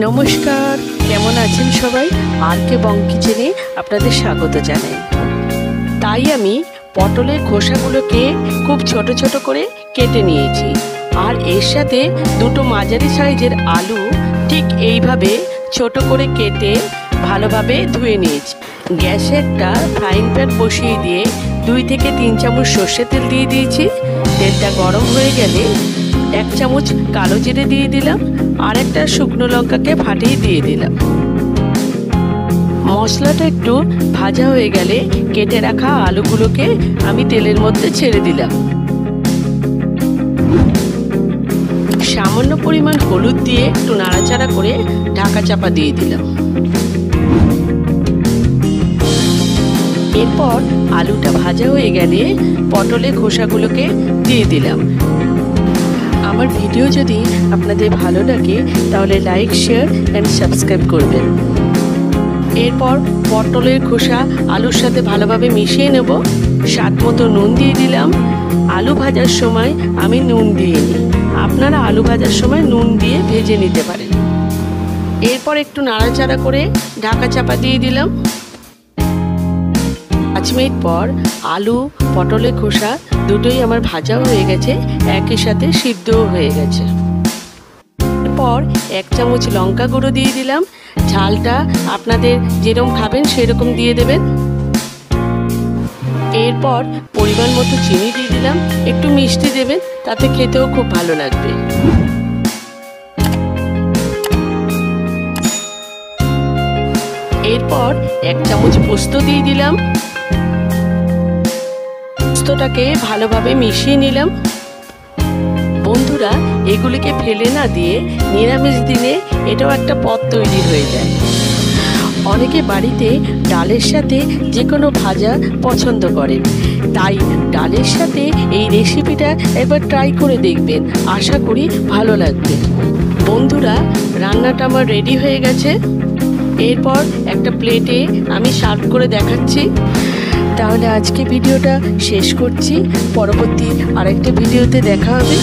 নমস্কার, কেমন আছেন সবাই? আর কে বং কিচেনে আপনাদের স্বাগত জানাই। তাই আমি পটলের খোসাগুলোকে খুব ছোট ছোট করে কেটে নিয়েছি, আর এর সাথে দুটো মাঝারি সাইজের আলু ঠিক এইভাবে ছোট করে কেটে ভালোভাবে ধুয়ে নিয়েছি। গ্যাসে একটা ফ্রাইং প্যান বসিয়ে দিয়ে 2 থেকে 3 চামচ সর্ষের তেল দিয়ে দিয়েছি। তেলটা গরম হয়ে গেলে 1 চামচ কালো জিরে দিয়ে দিলাম, আর একটা শুকনো লঙ্কাকে ফাটিয়ে দিয়ে দিলাম। মশলাটা একটু ভাজা হয়ে গেলে কেটে রাখা আলুগুলোকে আমি তেলের মধ্যে ছেড়ে দিলাম। সামান্য পরিমাণ হলুদ দিয়ে একটু নাড়াচাড়া করে ঢাকা চাপা দিয়ে দিলাম। এরপর আলুটা ভাজা হয়ে গেলে পটলের খোসাগুলোকে দিয়ে দিলাম। আমার ভিডিও যদি আপনাদের ভালো লাগে তাহলে লাইক, শেয়ার অ্যান্ড সাবস্ক্রাইব করবেন। এরপর পটলের খোসা আলুর সাথে ভালোভাবে মিশিয়ে নেব। স্বাদ মতো নুন দিয়ে দিলাম। আলু ভাজার সময় আমি নুন দিয়ে নিই, আপনারা আলু ভাজার সময় নুন দিয়ে ভেজে নিতে পারেন। এরপর একটু নাড়াচাড়া করে ঢাকা চাপা দিয়ে দিলাম। 5 মিনিট পর আলু পটলের খোসা দুটোই আমার ভাজাও হয়ে গেছে, একই সাথে সিদ্ধও হয়ে গেছে। এরপর 1 চামচ লঙ্কা গুঁড়ো দিয়ে দিলাম। ঝালটা আপনাদের যেরকম খাবেন সেরকম দিয়ে দেবেন। এরপর পরিমাণ মতো চিনি দিয়ে দিলাম। একটু মিষ্টি দেবেন, তাতে খেতেও খুব ভালো লাগবে। এরপর 1 চামচ পোস্ত দিয়ে দিলাম। পোস্তটাকে ভালোভাবে মিশিয়ে নিলাম। বন্ধুরা, এগুলিকে ফেলে না দিয়ে নিরামিষ দিনে এটাও একটা পদ তৈরি হয়ে যায়। অনেকে বাড়িতে ডালের সাথে যে কোনো ভাজা পছন্দ করেন, তাই ডালের সাথে এই রেসিপিটা একবার ট্রাই করে দেখবেন, আশা করি ভালো লাগবে। বন্ধুরা, রান্নাটা আমার রেডি হয়ে গেছে। এরপর একটা প্লেটে আমি সার্ভ করে দেখাচ্ছি। তাহলে আজকে ভিডিওটা শেষ করছি। পরবর্তী আরেকটা ভিডিওতে দেখা হবে।